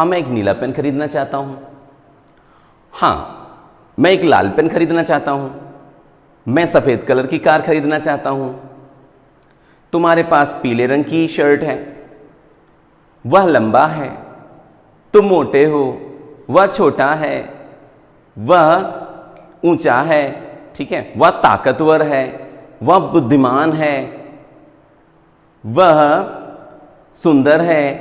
हाँ मैं एक नीला पेन खरीदना चाहता हूं, हाँ मैं एक लाल पेन खरीदना चाहता हूं, मैं सफेद कलर की कार खरीदना चाहता हूं, तुम्हारे पास पीले रंग की शर्ट है, वह लंबा है, तुम मोटे हो, वह छोटा है, वह ऊंचा है, ठीक है, वह ताकतवर है, वह बुद्धिमान है, वह सुंदर है।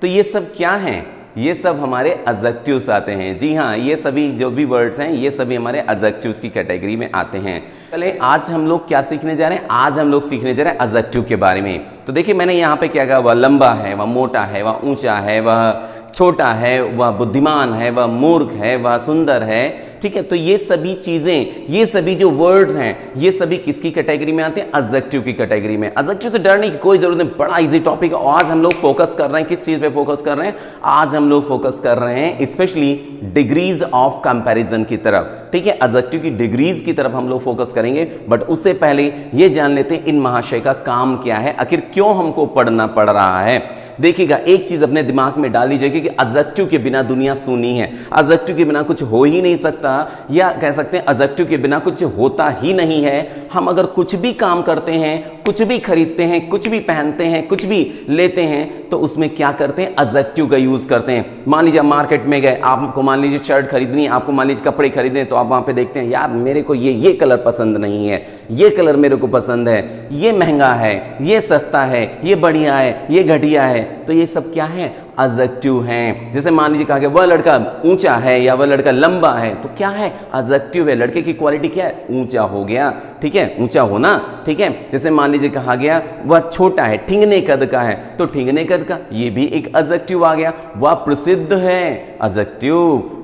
तो ये सब क्या हैं? ये सब हमारे एडजेक्टिव्स आते हैं। जी हाँ, ये सभी जो भी वर्ड्स हैं ये सभी हमारे एडजेक्टिव्स की कैटेगरी में आते हैं। चले आज हम लोग क्या सीखने जा रहे हैं? आज हम लोग सीखने जा रहे हैं एडजेक्टिव के बारे में। तो देखिए मैंने यहाँ पे क्या कहा, वह लंबा है, वह मोटा है, वह ऊंचा है, वह छोटा है, वह बुद्धिमान है, वह मूर्ख है, वह सुंदर है, ठीक है। तो ये सभी चीजें, ये सभी जो वर्ड्स हैं ये सभी किसकी कैटेगरी में आते हैं? एडजेक्टिव की कैटेगरी में। एडजेक्टिव से डरने की कोई जरूरत नहीं, बड़ा इजी टॉपिक है। आज हम लोग फोकस कर रहे हैं किस चीज पे फोकस कर रहे हैं? आज हम लोग फोकस कर रहे हैं स्पेशली डिग्रीज ऑफ कंपैरिजन की तरफ, ठीक है। एडजेक्टिव की डिग्रीज की तरफ हम लोग फोकस करेंगे, बट उससे पहले ये जान लेते हैं इन महाशय का काम क्या है, आखिर क्यों हमको पढ़ना पड़ रहा है। देखिएगा एक चीज अपने दिमाग में डाल लीजिए कि एडजेक्टिव के बिना दुनिया सूनी है, एडजेक्टिव के बिना कुछ हो ही नहीं सकता, या कह सकते हैं एडजेक्टिव के बिना कुछ होता ही नहीं है। हम अगर कुछ भी काम करते हैं, कुछ भी खरीदते हैं, कुछ भी पहनते हैं, कुछ भी लेते हैं, तो उसमें क्या करते हैं? एडजेक्टिव का यूज करते हैं। मान लीजिए मार्केट में गए, आपको मान लीजिए शर्ट खरीदनी है, आपको मान लीजिए कपड़े खरीदने, तो आप वहां पे देखते हैं यार मेरे को ये कलर पसंद नहीं है, ये कलर मेरे को पसंद है, ये महंगा है, ये सस्ता है, ये बढ़िया है, ये घटिया है। तो ये सब क्या है? एडजेक्टिव हैं। जैसे मान लीजिए कहा गया वह लड़का ऊंचा है या वह लड़का लंबा है, तो क्या है? एडजेक्टिव है। लड़के की क्वालिटी क्या है? ऊंचा हो गया, ठीक है, ऊंचा होना, ठीक है। जैसे मान लीजिए कहा गया वह छोटा है, ठिंगने कद का है, तो ठिंगने कद का, ये भी एक एडजेक्टिव आ गया। वह प्रसिद्ध है, एडजेक्टिव।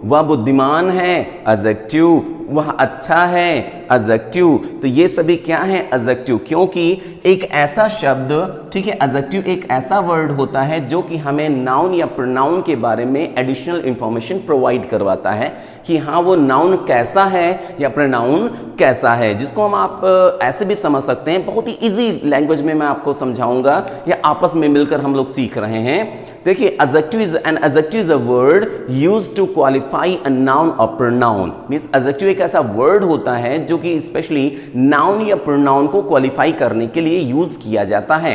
वह बुद्धिमान है, एडजेक्टिव। वह अच्छा है, एडजेक्टिव। तो ये सभी क्या है? एडजेक्टिव। क्योंकि एक ऐसा शब्द, ठीक है, एडजेक्टिव एक ऐसा वर्ड होता है जो कि हमें नाउन या प्रोनाउन के बारे में एडिशनल इंफॉर्मेशन प्रोवाइड करवाता है कि हाँ वो नाउन कैसा है या प्रोनाउन कैसा है, जिसको हम आप ऐसे भी समझ सकते हैं। बहुत ही इजी लैंग्वेज में मैं आपको समझाऊंगा या आपस में मिलकर हम लोग सीख रहे हैं। देखिए adjective is a word used to qualify a noun और प्रोनाउन। मींस एडजेक्टिव एक ऐसा वर्ड होता है जो कि स्पेशली नाउन या प्रोनाउन को क्वालिफाई करने के लिए यूज किया जाता है।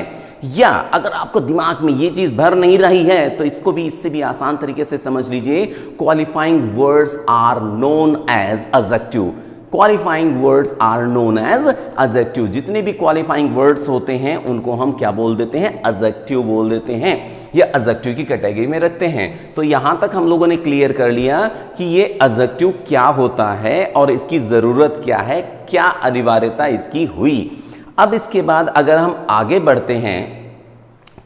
या अगर आपको दिमाग में ये चीज भर नहीं रही है तो इसको भी इससे भी आसान तरीके से समझ लीजिए। Qualifying words are known as adjective. Qualifying words are known as adjective. जितने भी क्वालिफाइंग वर्ड्स होते हैं उनको हम क्या बोल देते हैं? एडजेक्टिव बोल देते हैं, या एडजेक्टिव की कैटेगरी में रखते हैं। तो यहां तक हम लोगों ने क्लियर कर लिया कि ये एडजेक्टिव क्या होता है और इसकी जरूरत क्या है, क्या अनिवार्यता इसकी हुई। अब इसके बाद अगर हम आगे बढ़ते हैं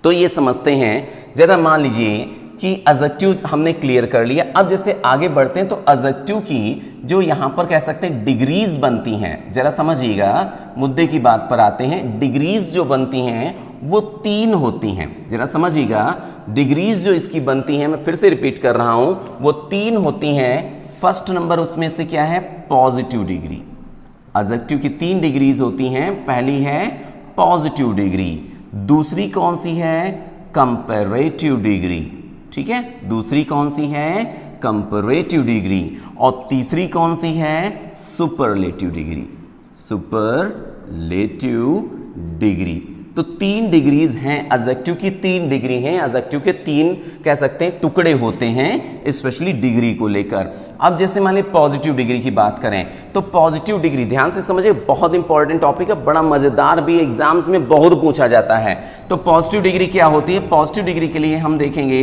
तो ये समझते हैं, जरा मान लीजिए कि एडजेक्टिव हमने क्लियर कर लिया। अब जैसे आगे बढ़ते हैं तो एडजेक्टिव की जो यहां पर कह सकते हैं डिग्रीज बनती हैं, जरा समझिएगा, मुद्दे की बात पर आते हैं। डिग्रीज जो बनती हैं वो 3 होती हैं, जरा समझिएगा। डिग्रीज जो इसकी बनती हैं, मैं फिर से रिपीट कर रहा हूं, वो 3 होती हैं। फर्स्ट नंबर उसमें से क्या है? Positive degree. एडजेक्टिव की 3 डिग्रीज होती हैं। पहली है पॉजिटिव डिग्री, दूसरी कौन सी है? कंपैरेटिव डिग्री, ठीक है, दूसरी कौन सी है? Comparative degree. और तीसरी कौन सी है? Superlative degree. Superlative degree. तो 3 डिग्रीज हैं एडजेक्टिव की, 3 डिग्री हैं। एडजेक्टिव के 3 कह सकते हैं टुकड़े होते हैं स्पेशली डिग्री को लेकर। अब जैसे मान लीजिए पॉजिटिव डिग्री की बात करें तो पॉजिटिव डिग्री, ध्यान से समझिए, बहुत इंपॉर्टेंट टॉपिक है, बड़ा मजेदार भी, एग्जाम्स में बहुत पूछा जाता है। तो पॉजिटिव डिग्री क्या होती है? पॉजिटिव डिग्री के लिए हम देखेंगे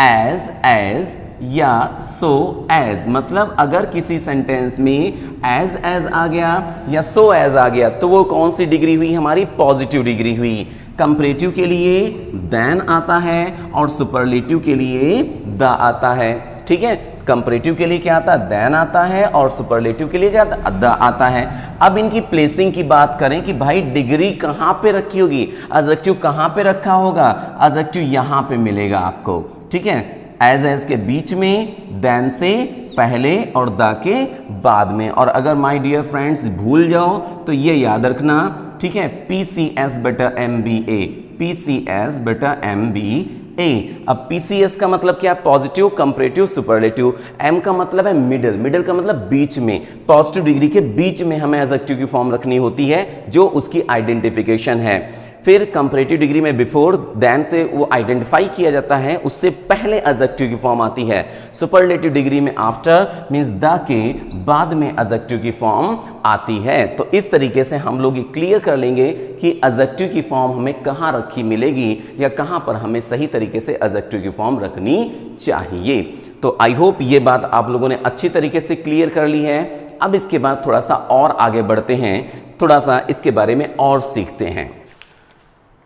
एज या सो एज। मतलब अगर किसी सेंटेंस में एज आ गया या सो एज आ गया तो वो कौन सी डिग्री हुई? हमारी पॉजिटिव डिग्री हुई। कंपैरेटिव के लिए देन आता है और सुपरलेटिव के लिए द आता है, ठीक है। कंपैरेटिव के लिए क्या आता है? देन आता है, और सुपरलेटिव के लिए क्या आता है? द आता है। अब इनकी प्लेसिंग की बात करें कि भाई डिग्री कहां पे रखी होगी, एडजेक्टिव कहां पे रखा होगा? एडजेक्टिव यहां पे मिलेगा आपको, ठीक है, एज के बीच में, देन से पहले और द के बाद में। और अगर माय डियर फ्रेंड्स भूल जाओ तो ये याद रखना, ठीक है, PCS बटा MBA, PCS बटा MBA ए। अब पीसीएस का मतलब क्या है? Positive, comparative, superlative. एम का मतलब है मिडिल, मिडिल का मतलब बीच में, पॉजिटिव डिग्री के बीच में हमें एडजेक्टिव की फॉर्म रखनी होती है जो उसकी आइडेंटिफिकेशन है। फिर कंपैरेटिव डिग्री में बिफोर देन से वो आइडेंटिफाई किया जाता है, उससे पहले एडजेक्टिव की फॉर्म आती है। सुपरलेटिव डिग्री में आफ्टर मींस द के बाद में एडजेक्टिव की फॉर्म आती है। तो इस तरीके से हम लोग ये क्लियर कर लेंगे कि एडजेक्टिव की फॉर्म हमें कहाँ रखी मिलेगी या कहाँ पर हमें सही तरीके से एडजेक्टिव की फॉर्म रखनी चाहिए। तो आई होप ये बात आप लोगों ने अच्छी तरीके से क्लियर कर ली है। अब इसके बाद थोड़ा सा और आगे बढ़ते हैं, थोड़ा सा इसके बारे में और सीखते हैं।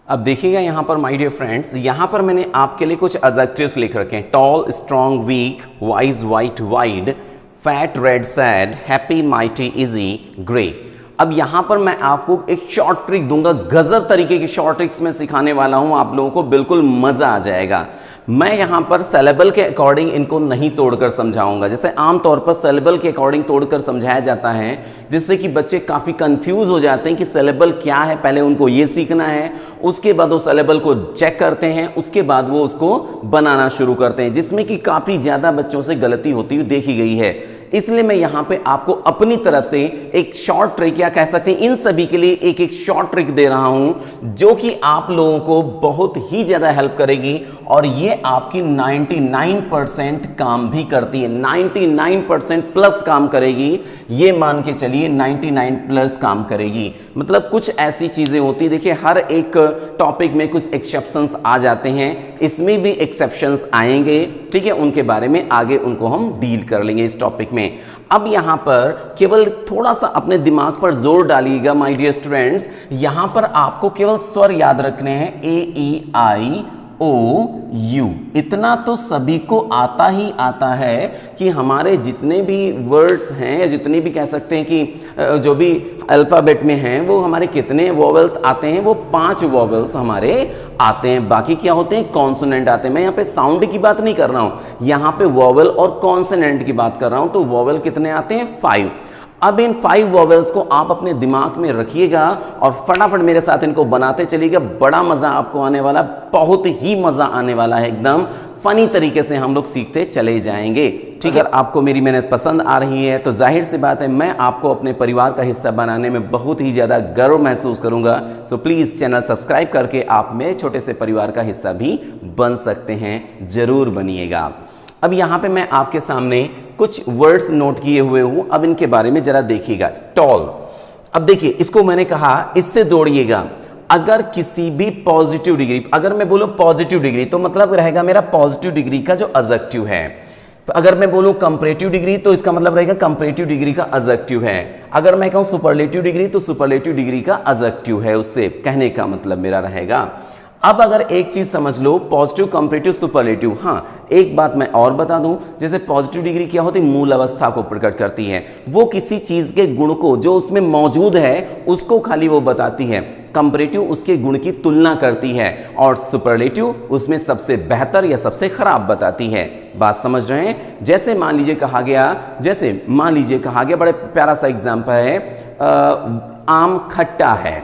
अब देखिएगा यहाँ पर माय डियर फ्रेंड्स, यहाँ पर मैंने आपके लिए कुछ एडजेक्टिव्स लिख रखे हैं। Tall, strong, weak, wise, white, wide, fat, red, sad, happy, mighty, easy, grey. अब यहाँ पर मैं आपको एक शॉर्ट ट्रिक दूंगा, गजब तरीके की शॉर्ट ट्रिक्स में सिखाने वाला हूँ, आप लोगों को बिल्कुल मजा आ जाएगा। मैं यहाँ पर सिलेबल के अकॉर्डिंग इनको नहीं तोड़कर समझाऊंगा, जैसे आमतौर पर सिलेबल के अकॉर्डिंग तोड़कर समझाया जाता है, जिससे कि बच्चे काफ़ी कंफ्यूज हो जाते हैं कि सिलेबल क्या है। पहले उनको ये सीखना है, उसके बाद वो सिलेबल को चेक करते हैं, उसके बाद वो उसको बनाना शुरू करते हैं, जिसमें कि काफ़ी ज़्यादा बच्चों से गलती होती हुई देखी गई है। इसलिए मैं यहाँ पे आपको अपनी तरफ से एक शॉर्ट ट्रिक या कह सकते हैं इन सभी के लिए एक एक शॉर्ट ट्रिक दे रहा हूं, जो कि आप लोगों को बहुत ही ज्यादा हेल्प करेगी और ये आपकी 99% काम भी करती है। 99% प्लस काम करेगी, ये मान के चलिए 99 प्लस काम करेगी। मतलब कुछ ऐसी चीजें होती, देखिए हर एक टॉपिक में कुछ एक्सेप्शंस आ जाते हैं, इसमें भी एक्सेप्शंस आएंगे, ठीक है, उनके बारे में आगे उनको हम डील कर लेंगे इस टॉपिक में। अब यहां पर केवल थोड़ा सा अपने दिमाग पर जोर डालिएगा माय डियर स्टूडेंट्स, यहां पर आपको केवल स्वर याद रखने हैं, ए ई आई ओ यू। इतना तो सभी को आता ही आता है कि हमारे जितने भी वर्ड्स हैं या जितने भी कह सकते हैं कि जो भी अल्फाबेट में हैं, वो हमारे कितने वोवेल्स आते हैं? वो 5 वोवेल्स हमारे आते हैं। बाकी क्या होते हैं? कॉन्सोनेंट आते हैं। मैं यहाँ पे साउंड की बात नहीं कर रहा हूं, यहाँ पे वोवेल और कॉन्सोनेंट की बात कर रहा हूं। तो वोवेल कितने आते हैं? 5। अब इन 5 वोवेल्स को आप अपने दिमाग में रखिएगा और फटाफट मेरे साथ इनको बनाते चलिएगा। बड़ा मजा आपको आने वाला, बहुत ही मजा आने वाला है, एकदम फनी तरीके से हम लोग सीखते चले जाएंगे, ठीक है। अगर आपको मेरी मेहनत पसंद आ रही है तो जाहिर सी बात है मैं आपको अपने परिवार का हिस्सा बनाने में बहुत ही ज़्यादा गर्व महसूस करूंगा। सो प्लीज़ चैनल सब्सक्राइब करके आप मेरे छोटे से परिवार का हिस्सा भी बन सकते हैं, ज़रूर बनिएगा। अब यहाँ पे मैं आपके सामने कुछ वर्ड्स नोट किए हुए हूँ, अब इनके बारे में जरा देखिएगा। टॉल, अब देखिए इसको मैंने कहा इससे जोड़िएगा। अगर किसी भी पॉजिटिव डिग्री, अगर मैं बोलूं पॉजिटिव डिग्री तो मतलब रहेगा मेरा पॉजिटिव डिग्री का जो एडजेक्टिव है। अगर मैं बोलूं कंपैरेटिव डिग्री तो इसका मतलब रहेगा कंपैरेटिव डिग्री का एडजेक्टिव है। अगर मैं कहूं सुपरलेटिव डिग्री तो सुपरलेटिव डिग्री का एडजेक्टिव है, उससे कहने का मतलब मेरा रहेगा। अब अगर एक चीज समझ लो, पॉजिटिव, कंपैरेटिव, सुपरलेटिव। हाँ, एक बात मैं और बता दूं, जैसे पॉजिटिव डिग्री क्या होती है? मूल अवस्था को प्रकट करती है, वो किसी चीज के गुण को जो उसमें मौजूद है उसको खाली वो बताती है। कंपैरेटिव उसके गुण की तुलना करती है और सुपरलेटिव उसमें सबसे बेहतर या सबसे खराब बताती है। बात समझ रहे हैं? जैसे मान लीजिए कहा गया, बड़े प्यारा सा एग्जाम्पल है, आम खट्टा है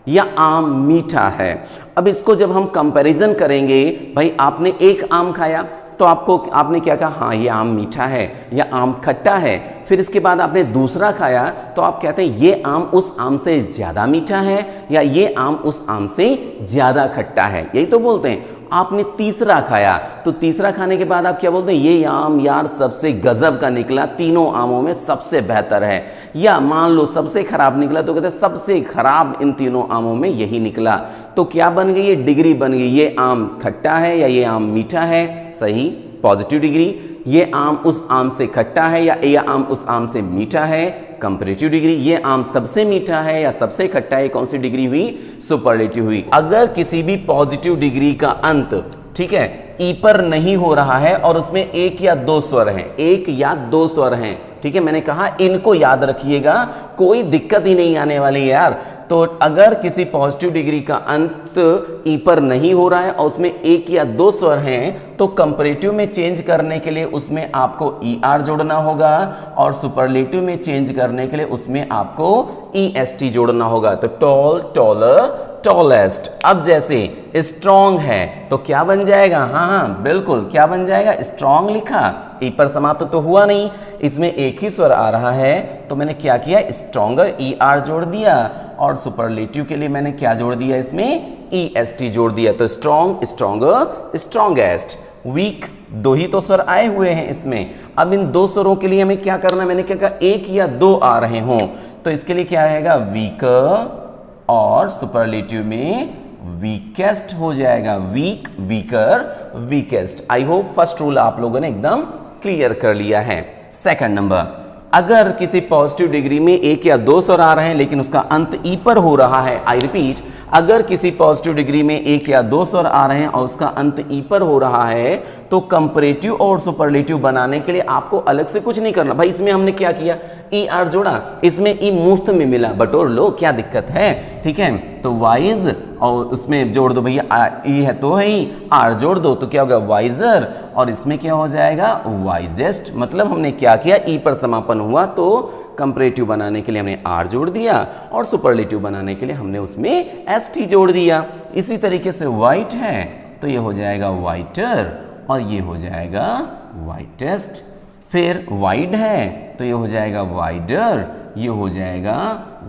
या आम मीठा है। अब इसको जब हम कंपैरिजन करेंगे, भाई आपने एक आम खाया तो आपने क्या कहा? हाँ ये आम मीठा है या आम खट्टा है। फिर इसके बाद आपने दूसरा खाया तो आप कहते हैं ये आम उस आम से ज्यादा मीठा है या ये आम उस आम से ज्यादा खट्टा है, यही तो बोलते हैं। आपने तीसरा खाया तो तीसरा खाने के बाद आप क्या बोलते हैं? ये आम यार सबसे गजब का निकला, तीनों आमों में सबसे बेहतर है। या मान लो सबसे खराब निकला तो कहते हैं सबसे खराब इन तीनों आमों में यही निकला। तो क्या बन गई? ये डिग्री बन गई, ये आम खट्टा है या ये आम मीठा है, सही पॉजिटिव डिग्री। ये आम उस आम से खट्टा है या ये आम उस आम से मीठा है, कंपैरेटिव डिग्री। ये आम सबसे मीठा है या सबसे खट्टा है, कौन सी डिग्री हुई? सुपरलेटिव हुई। अगर किसी भी पॉजिटिव डिग्री का अंत, ठीक है, ई पर नहीं हो रहा है और उसमें एक या दो स्वर हैं, एक या दो स्वर हैं, ठीक है, मैंने कहा इनको याद रखिएगा, कोई दिक्कत ही नहीं आने वाली है यार। तो अगर किसी पॉजिटिव डिग्री का अंत ई पर नहीं हो रहा है और उसमें एक या दो स्वर हैं तो कंपैरेटिव में चेंज करने के लिए उसमें आपको ई आर जोड़ना होगा और सुपरलेटिव में चेंज करने के लिए उसमें आपको ई एस टी जोड़ना होगा। तो टॉल, टॉलर, टॉलेस्ट। अब जैसे स्ट्रॉन्ग है तो क्या बन जाएगा, हाँ बिल्कुल क्या बन जाएगा, स्ट्रॉन्ग लिखा, ई पर समाप्त तो हुआ नहीं, इसमें एक ही स्वर आ रहा है तो मैंने क्या किया, स्ट्रॉन्गर ई आर जोड़ दिया, और सुपरलेटिव के लिए मैंने क्या जोड़ दिया, इसमें ई एस टी जोड़ दिया। तो स्ट्रॉन्ग, स्ट्रॉन्गर, स्ट्रॉन्गेस्ट। वीक, दो ही तो स्वर आए हुए हैं इसमें। अब इन दो स्वरों के लिए हमें क्या करना है, मैंने क्या कहा, एक या दो आ रहे हों तो इसके लिए क्या रहेगा, वीकर, और सुपरलेटिव में वीकेस्ट हो जाएगा, weak, weaker, weakest. I hope first rule आप लोगों ने एकदम क्लियर कर लिया है। सेकंड नंबर, अगर किसी पॉजिटिव डिग्री में एक या दो स्वर आ रहे हैं लेकिन उसका अंत ई पर हो रहा है, आई रिपीट, अगर किसी पॉजिटिव डिग्री में एक या दो स्वर आ रहे हैं और उसका अंत ई पर हो रहा है तो कंपैरेटिव और सुपरलेटिव बनाने के लिए आपको अलग से कुछ नहीं करना। भाई इसमें हमने क्या किया, ई आर जोड़ा, इसमें ई मुफ्त में मिला, बटोर लो, क्या दिक्कत है, ठीक है। तो वाइज और उसमें जोड़ दो भैया, ई है तो है ही, आर जोड़ दो तो क्या होगा, वाइजर, और इसमें क्या हो जाएगा, वाइजेस्ट। मतलब हमने क्या किया, ई पर समापन हुआ तो कंपैरेटिव बनाने के लिए हमने आर जोड़ दिया और सुपरलेटिव बनाने के लिए हमने उसमें एस टी जोड़ दिया। इसी तरीके से वाइट है तो ये हो जाएगा वाइटर और ये हो जाएगा वाइटेस्ट। फिर वाइड है तो ये हो जाएगा वाइडर, ये हो जाएगा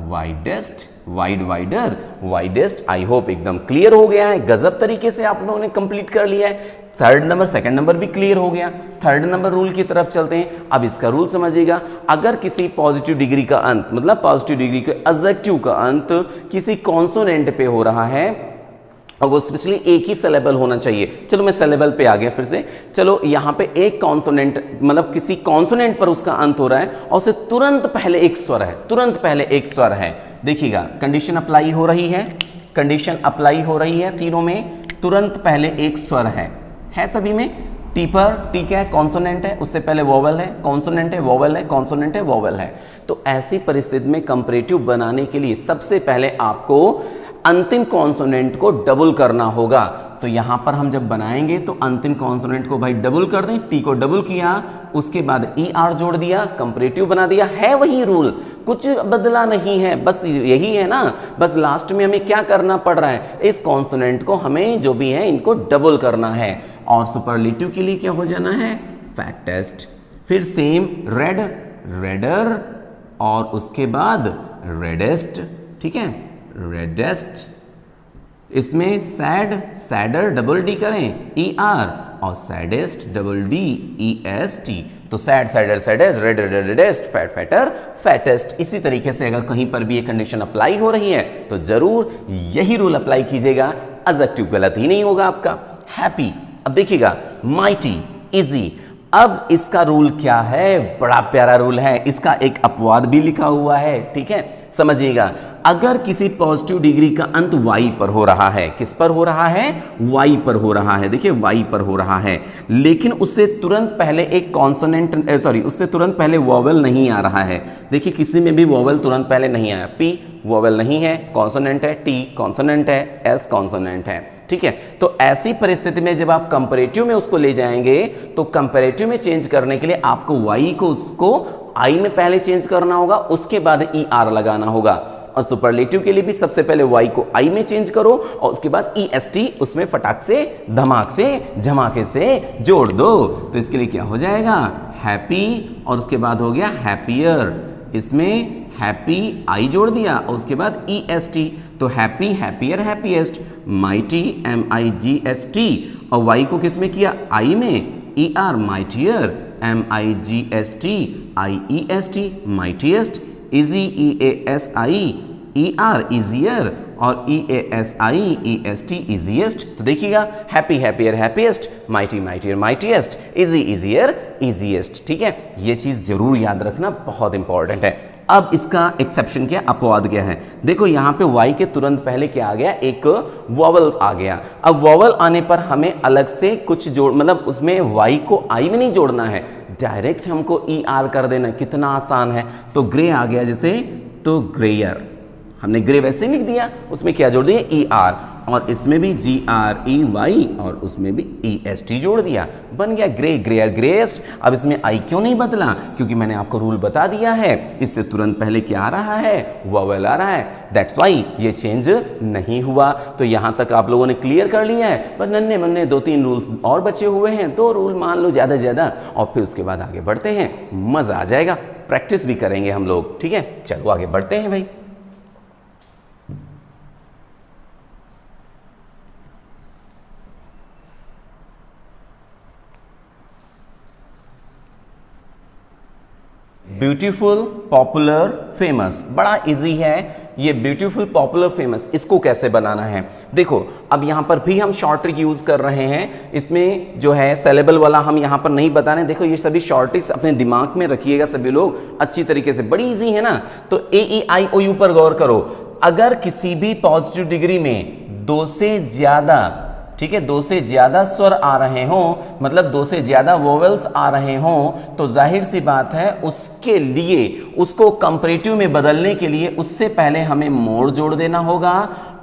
widest, wide, wider, widest. I hope एकदम क्लियर हो गया है, गजब तरीके से आप लोगों ने कंप्लीट कर लिया है। थर्ड नंबर, सेकंड नंबर भी क्लियर हो गया। थर्ड नंबर रूल की तरफ चलते हैं। अब इसका रूल समझिएगा, अगर किसी पॉजिटिव डिग्री का अंत, मतलब पॉजिटिव डिग्री के एडजेक्टिव का अंत किसी कॉन्सोनेंट पे हो रहा है और वो स्पेशली एक ही सिलेबल होना चाहिए। चलो मैं सिलेबल पे आ गया फिर से। चलो यहाँ पे एक कॉन्सोनेंट, मतलब किसी कॉन्सोनेंट पर उसका अंत हो रहा है और उसे तुरंत पहले एक स्वर है, तुरंत पहले एक स्वर है। देखिएगा कंडीशन अप्लाई हो रही है, कंडीशन अप्लाई हो रही है, तीनों में तुरंत पहले एक स्वर है सभी में। टी पर, टी क्या है, कॉन्सोनेंट है, उससे पहले वोवेल है, कॉन्सोनेंट है, वोवेल है, कॉन्सोनेंट है, वोवेल है। तो ऐसी परिस्थिति में कंपैरेटिव बनाने के लिए सबसे पहले आपको अंतिम कॉन्सोनेंट को डबल करना होगा। तो यहां पर हम जब बनाएंगे तो अंतिम कॉन्सोनेंट को भाई डबल कर दें, टी को डबल किया, उसके बाद ई आर जोड़ दिया, कंपैरेटिव बना दिया। है वही रूल, कुछ बदला नहीं है, बस यही है ना। बस लास्ट में हमें क्या करना पड़ रहा है, इस कॉन्सोनेंट को हमें जो भी है इनको डबल करना है। और सुपरलेटिव के लिए क्या हो जाना है, फैटेस्ट। फिर सेम रेड, रेडर, और उसके बाद रेडेस्ट, ठीक है, रेडेस्ट। इसमें सैड, सैडर डबल डी करें, ई आर, और saddest double D E S T. तो sad, sadder, saddest, red, reddest, fat, fatter, fattest. इसी तरीके से अगर कहीं पर भी ये कंडीशन अप्लाई हो रही है तो जरूर यही रूल अप्लाई कीजिएगा, एडजेक्टिव गलत ही नहीं होगा आपका। हैप्पी, अब देखिएगा, माइटी, इजी। अब इसका रूल क्या है, बड़ा प्यारा रूल है, इसका एक अपवाद भी लिखा हुआ है, ठीक है, समझिएगा। अगर किसी पॉजिटिव डिग्री का अंत वाई पर हो रहा है, किस पर हो रहा है, वाई पर हो रहा है, देखिए वाई पर हो रहा है, लेकिन उससे तुरंत पहले एक कॉन्सोनेंट, उससे तुरंत पहले वोवेल नहीं आ रहा है। देखिए किसी में भी वोवेल तुरंत पहले नहीं आया, पी वोवेल नहीं है, कॉन्सोनेंट है, टी कॉन्सोनेंट है, एस कॉन्सोनेंट है, ठीक है। तो ऐसी परिस्थिति में जब आप कंपैरेटिव में उसको ले जाएंगे तो कंपैरेटिव में चेंज करने के लिए आपको वाई को उसको आई में पहले चेंज करना होगा, उसके बाद ई आर लगाना होगा। और सुपरलेटिव के लिए भी सबसे पहले वाई को आई में चेंज करो और उसके बाद ई एस टी उसमें फटाक से, धमाक से, झमाके से जोड़ दो। तो इसके लिए क्या हो जाएगा, हैप्पी, और उसके बाद हो गया हैप्पियर। इसमें हैप्पी आई जोड़ दिया और उसके बाद ई एस टी, तो happy, happier, happiest. Mighty, M I G S T, और वाई को किस में किया, आई में, E R, mightier, M I G S T, I E S T, mightiest. Easy, E A S I, E R, easier, और E A S I, E S T, easiest. तो देखिएगा, happy, happier, happiest, mighty, mightier, mightiest, easy, easier, easiest, ठीक है। ये चीज जरूर याद रखना, बहुत इंपॉर्टेंट है। अब इसका एक्सेप्शन क्या, अपवाद क्या है, देखो यहाँ पे y के तुरंत पहले क्या आ गया, एक वोवेल आ गया। अब वोवेल आने पर हमें अलग से कुछ जोड़, मतलब उसमें y को i में नहीं जोड़ना है, डायरेक्ट हमको ई आर कर देना, कितना आसान है। तो ग्रे आ गया जैसे, तो ग्रेयर, हमने ग्रे वैसे लिख दिया, उसमें क्या जोड़ दिया, ई आर। और इसमें भी GREY और उसमें भी EST जोड़ दिया, बन गया ग्रे, ग्रेयर, ग्रेएस्ट। अब इसमें आई क्यों नहीं बदला? क्योंकि मैंने आपको रूल बता दिया है, इससे तुरंत पहले क्या आ रहा है? वोवेल आ रहा है, दैट्स वाई ये चेंज नहीं हुआ। तो यहां तक आप लोगों ने क्लियर कर लिया है, पर नन्हे मुन्ने 2-3 रूल्स और बचे हुए हैं, 2 रूल मान लो ज्यादा ज्यादा, और फिर उसके बाद आगे बढ़ते हैं, मजा आ जाएगा, प्रैक्टिस भी करेंगे हम लोग, ठीक है। चलो आगे बढ़ते हैं भाई। ब्यूटीफुल, पॉपुलर, फेमस, बड़ा इजी है ये ब्यूटीफुल, पॉपुलर, फेमस, इसको कैसे बनाना है। देखो अब यहां पर भी हम शॉर्ट ट्रिक यूज कर रहे हैं, इसमें जो है सेलेबल वाला हम यहां पर नहीं बता रहे हैं। देखो ये सभी शॉर्ट ट्रिक्स अपने दिमाग में रखिएगा सभी लोग अच्छी तरीके से, बड़ी इजी है ना। तो AEIOU पर गौर करो, अगर किसी भी पॉजिटिव डिग्री में 2 से ज्यादा, ठीक है, 2 से ज्यादा स्वर आ रहे हो, मतलब 2 से ज्यादा वोवेल्स आ रहे हो, तो जाहिर सी बात है उसके लिए, उसको कंपैरेटिव में बदलने के लिए उससे पहले हमें मोर जोड़ देना होगा,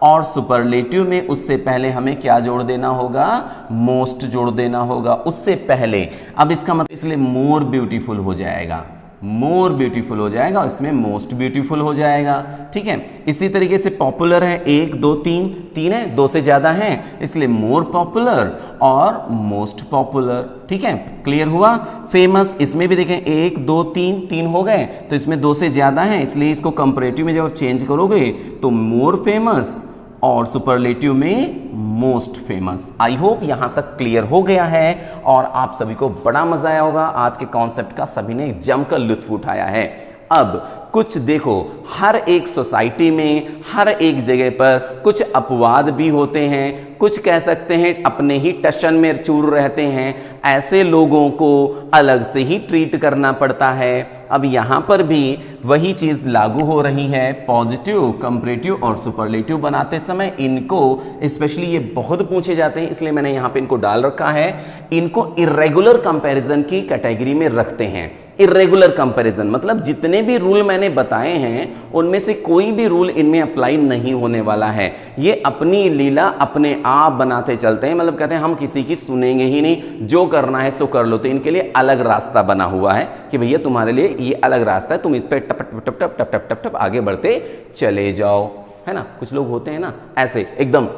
और सुपरलेटिव में उससे पहले हमें क्या जोड़ देना होगा? मोस्ट जोड़ देना होगा उससे पहले। अब इसका मतलब इसलिए मोर ब्यूटीफुल हो जाएगा, मोर ब्यूटीफुल हो जाएगा, इसमें मोस्ट ब्यूटीफुल हो जाएगा, ठीक है। इसी तरीके से पॉपुलर है 1 2 3, 3 है, 2 से ज्यादा है, इसलिए मोर पॉपुलर और मोस्ट पॉपुलर, ठीक है, क्लियर हुआ। फेमस, इसमें भी देखें 1 2 3, 3 हो गए, तो इसमें 2 से ज्यादा है, इसलिए इसको कंपैरेटिव में जब आप चेंज करोगे तो मोर फेमस और सुपरलेटिव में मोस्ट फेमस। आई होप यहां तक क्लियर हो गया है और आप सभी को बड़ा मजा आया होगा। आज के कॉन्सेप्ट का सभी ने जमकर लुत्फ उठाया है। अब कुछ देखो, हर एक सोसाइटी में, हर एक जगह पर कुछ अपवाद भी होते हैं, कुछ कह सकते हैं अपने ही टशन में चूर रहते हैं, ऐसे लोगों को अलग से ही ट्रीट करना पड़ता है। अब यहां पर भी वही चीज लागू हो रही है, पॉजिटिव, कंपैरेटिव और सुपरलेटिव बनाते समय इनको स्पेशली ये बहुत पूछे जाते हैं, इसलिए मैंने यहां पे इनको डाल रखा है। इनको इर्रेगुलर कंपैरिजन की कैटेगरी में रखते हैं। इर्रेगुलर कंपैरिजन मतलब जितने भी रूल मैंने बताए हैं उनमें से कोई भी रूल इनमें अप्लाई नहीं होने वाला है। ये अपनी लीला अपने आप बनाते चलते हैं, मतलब कहते हैं हम किसी की सुनेंगे ही नहीं, जो करना है सो कर लो। तो इनके लिए अलग रास्ता बना हुआ है कि भैया तुम्हारे लिए ये अलग रास्ता है, तुम इस पे टप टप टप टप टप टप टप टप आगे बढ़ते चले जाओ, है ना। कुछ लोग होते हैं ना ऐसे एकदम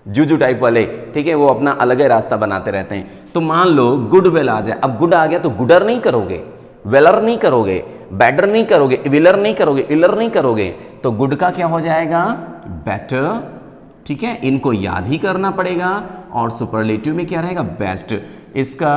जूजू टाइप वाले, ठीक है, वो अपना अलग ही रास्ता बनाते रहते हैं। तो मान लो गुड वेल आ जाए, अब गुड आ गया तो गुडर नहीं करोगे, वेलर नहीं करोगे, बैडर नहीं करोगे, विलर नहीं करोगे, इलर नहीं करोगे, तो गुड का क्या हो जाएगा? बेटर, ठीक है, इनको याद ही करना पड़ेगा। और सुपरलेटिव में क्या रहेगा? बेस्ट, इसका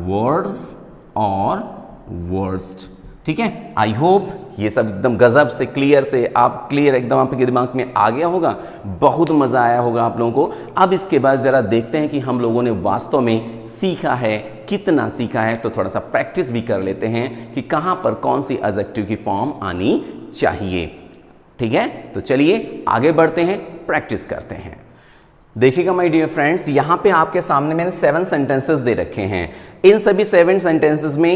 वर्ड्स और वर्स्ट, ठीक है। आई होप ये सब एकदम गजब से क्लियर से आप क्लियर एकदम आपके दिमाग में आ गया होगा, बहुत मजा आया होगा आप लोगों को। अब इसके बाद जरा देखते हैं कि हम लोगों ने वास्तव में सीखा है, कितना सीखा है। तो थोड़ा सा प्रैक्टिस भी कर लेते हैं कि कहां पर कौन सी एडजेक्टिव की फॉर्म आनी चाहिए, ठीक है। तो चलिए आगे बढ़ते हैं, प्रैक्टिस करते हैं। देखिएगा माय डियर फ्रेंड्स, यहां पे आपके सामने मैंने 7 सेंटेंसेस दे रखे हैं। इन सभी 7 सेंटेंसेस में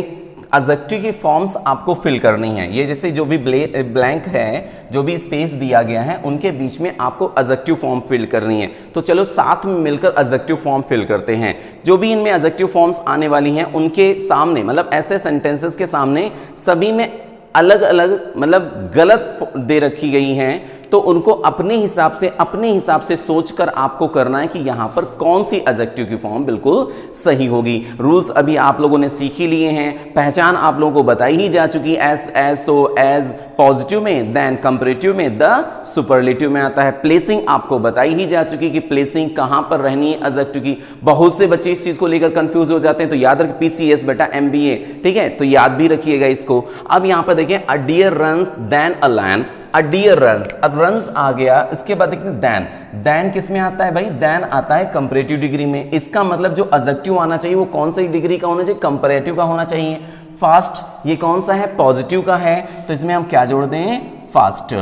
एडजेक्टिव की फॉर्म्स आपको फिल करनी है। ये जैसे जो भी ब्लैंक है, जो भी स्पेस दिया गया है, उनके बीच में आपको एडजेक्टिव फॉर्म फिल करनी है। तो चलो साथ में मिलकर एडजेक्टिव फॉर्म फिल करते हैं। जो भी इनमें एडजेक्टिव फॉर्म्स आने वाली हैं उनके सामने, मतलब ऐसे सेंटेंसेस के सामने सभी में अलग अलग मतलब गलत दे रखी गई हैं, तो उनको अपने हिसाब से सोचकर आपको करना है कि यहां पर कौन सी एडजेक्टिव की फॉर्म बिल्कुल सही होगी। रूल्स अभी आप लोगों ने सीख ही लिए हैं, पहचान आप लोगों को बताई ही जा चुकी, एज, सो, एज पॉजिटिव में, देन कंपैरेटिव में, द सुपरलेटिव में आता है। प्लेसिंग आपको बताई ही जा चुकी कि प्लेसिंग कहां पर रहनी है एडजेक्टिव की। बहुत से बच्चे इस चीज को लेकर कंफ्यूज हो जाते हैं, तो याद रखिए PCS बेटा MBA, ठीक है, तो याद भी रखिएगा इसको। अब यहां पर देखिए a deer runs than a lion, a deer runs, अब रन्स आ गया, इसके बाद देखते हैं देन। देन किस में आता है भाई? देन आता है कंपैरेटिव डिग्री में। इसका मतलब जो एडजेक्टिव आना चाहिए वो कौन सी डिग्री का होना चाहिए? कंपैरेटिव का होना चाहिए। फास्ट ये कौन सा है? पॉजिटिव का है, तो इसमें हम क्या जोड़ दें? फास्ट।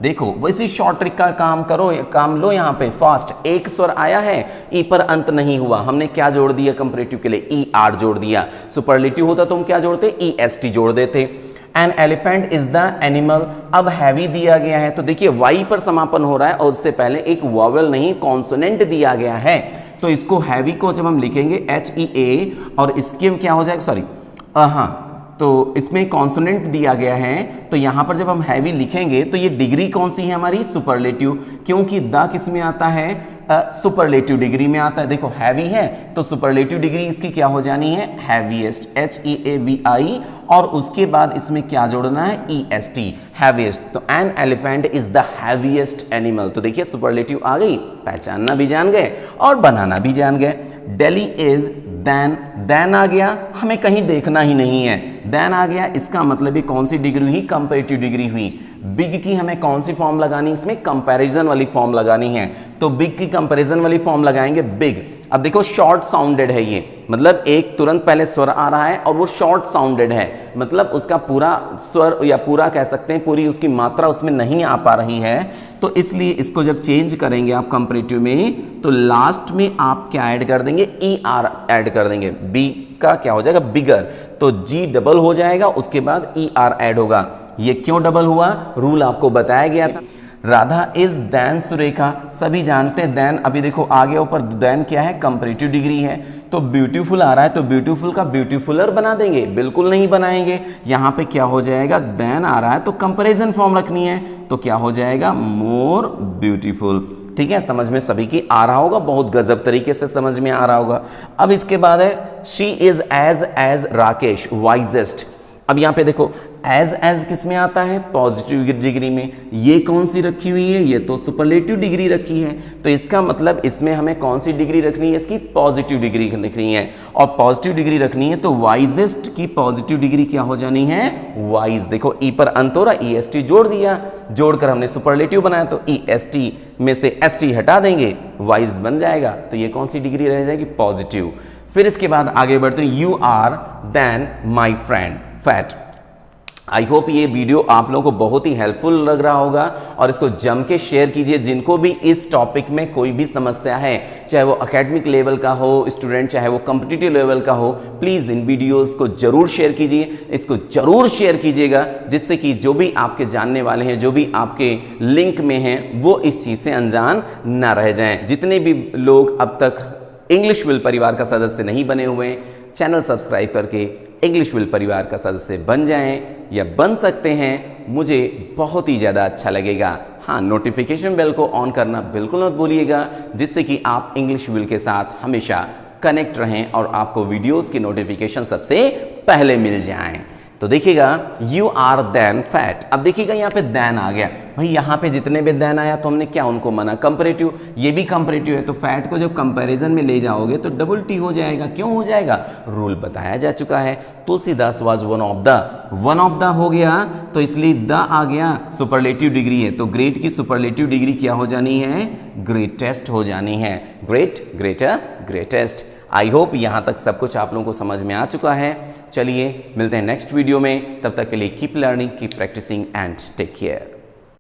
देखो वैसी शॉर्ट ट्रिक का काम लो। यहाँ पे फास्ट एक स्वर आया है, ई पर अंत नहीं हुआ, हमने क्या जोड़ दिया कंपैरेटिव के लिए? ER जोड़ दिया। सुपरलेटिव होता तो हम क्या जोड़ते? EST जोड़ देते। An elephant is the animal, अब हैवी दिया गया है तो देखिए वाई पर समापन हो रहा है और उससे पहले एक वॉवेल नहीं कॉन्सोनेंट दिया गया है, तो इसको हैवी को जब हम लिखेंगे HEA और इसके क्या हो जाएगा, सॉरी हाँ, तो इसमें कॉन्सोनेंट दिया गया है, तो यहां पर जब हम हैवी लिखेंगे तो ये डिग्री कौन सी है हमारी, सुपरलेटिव, क्योंकि द किस में आता है, सुपरलेटिव डिग्री में आता है। देखो हैवी है तो सुपरलेटिव डिग्री इसकी क्या हो जानी है, हैवीएस्ट, HEAVI, और उसके बाद इसमें क्या जोड़ना है, EST, हैवीएस्ट। तो an elephant is the heaviest animal, तो देखिए सुपरलेटिव आ गई, पहचानना भी जान गए और बनाना भी जान गए। दिल्ली इज देन, देन आ गया, हमें कहीं देखना ही नहीं है, देन आ गया, इसका मतलब ये कौन सी डिग्री हुई, कंपैरेटिव डिग्री हुई। बिग की हमें कौन सी फॉर्म लगानी, इसमें कंपैरिजन वाली फॉर्म लगानी है, तो बिग की कंपैरिजन वाली फॉर्म लगाएंगे बिग। अब देखो शॉर्ट साउंडेड है ये, मतलब एक तुरंत पहले स्वर आ रहा है और वो शॉर्ट साउंडेड है, मतलब उसका पूरा स्वर या पूरा कह सकते हैं पूरी उसकी मात्रा उसमें नहीं आ पा रही है, तो इसलिए इसको जब चेंज करेंगे आप कंपैरेटिव में तो लास्ट में आप क्या ऐड कर देंगे, ER ऐड कर देंगे, बी का क्या हो जाएगा, बिगर, तो G डबल हो जाएगा, उसके बाद ER ऐड होगा। ये क्यों डबल हुआ, रूल आपको बताया गया था। राधा इज देन सुरेखा, सभी जानते हैं देन, अभी देखो आगे ऊपर देन क्या है, कंपैरेटिव डिग्री है, तो ब्यूटीफुल आ रहा है तो ब्यूटीफुल का ब्यूटीफुलर बना देंगे, बिल्कुल नहीं बनाएंगे। यहां पे क्या हो जाएगा, देन आ रहा है तो कंपैरिजन फॉर्म रखनी है, तो क्या हो जाएगा, मोर ब्यूटीफुल। ठीक है, समझ में सभी की आ रहा होगा, बहुत गजब तरीके से समझ में आ रहा होगा। अब इसके बाद है she is as Rakesh wisest. अब यहां पे देखो एज किस में आता है, पॉजिटिव डिग्री में, ये कौन सी रखी हुई है, ये तो सुपरलेटिव डिग्री रखी है, तो इसका मतलब इसमें हमें कौन सी डिग्री रखनी है, इसकी पॉजिटिव डिग्री रखनी है, और पॉजिटिव डिग्री रखनी है तो वाइजेस्ट की पॉजिटिव डिग्री क्या हो जानी है, वाइज। देखो ई पर अंत हो रहा, EST जोड़ दिया, जोड़कर हमने सुपरलेटिव बनाया तो EST में से ST हटा देंगे, वाइज बन जाएगा, तो ये कौन सी डिग्री रह जाएगी, पॉजिटिव। फिर इसके बाद आगे बढ़ते हैं, you are then my friend fat. I hope ये वीडियो आप लोगों को बहुत ही हेल्पफुल लग रहा होगा और इसको जम के शेयर कीजिए जिनको भी इस टॉपिक में कोई भी समस्या है, चाहे वो एकेडमिक लेवल का हो स्टूडेंट, चाहे वो कॉम्पिटिटिव लेवल का हो, प्लीज़ इन वीडियोस को जरूर शेयर कीजिए, इसको जरूर शेयर कीजिएगा, जिससे कि जो भी आपके जानने वाले हैं, जो भी आपके लिंक में हैं, वो इस चीज़ से अनजान ना रह जाएं। जितने भी लोग अब तक इंग्लिश विल परिवार का सदस्य नहीं बने हुए, चैनल सब्सक्राइब करके इंग्लिश विल परिवार का सदस्य बन जाएं या बन सकते हैं, मुझे बहुत ही ज़्यादा अच्छा लगेगा। हाँ, नोटिफिकेशन बेल को ऑन करना बिल्कुल मत भूलिएगा, जिससे कि आप इंग्लिश विल के साथ हमेशा कनेक्ट रहें और आपको वीडियोस की नोटिफिकेशन सबसे पहले मिल जाएं। तो देखिएगा यू आर देन फैट। अब देखिएगा यहाँ पे देन आ गया, भाई यहाँ पे जितने भी देन आया तो हमने क्या उनको माना, कंपैरेटिव, ये भी कंपैरेटिव है, तो फैट को जब कंपैरिजन में ले जाओगे तो डबल टी हो जाएगा। क्यों हो जाएगा, रूल बताया जा चुका है। Tulsidas was one of the हो गया, तो इसलिए द आ गया, सुपरलेटिव डिग्री है, तो ग्रेट की सुपरलेटिव डिग्री क्या हो जानी है, ग्रेटेस्ट हो जानी है, great, greater, greatest. I hope यहाँ तक सब कुछ आप लोगों को समझ में आ चुका है। चलिए मिलते हैं नेक्स्ट वीडियो में, तब तक के लिए keep learning, keep practising and take care.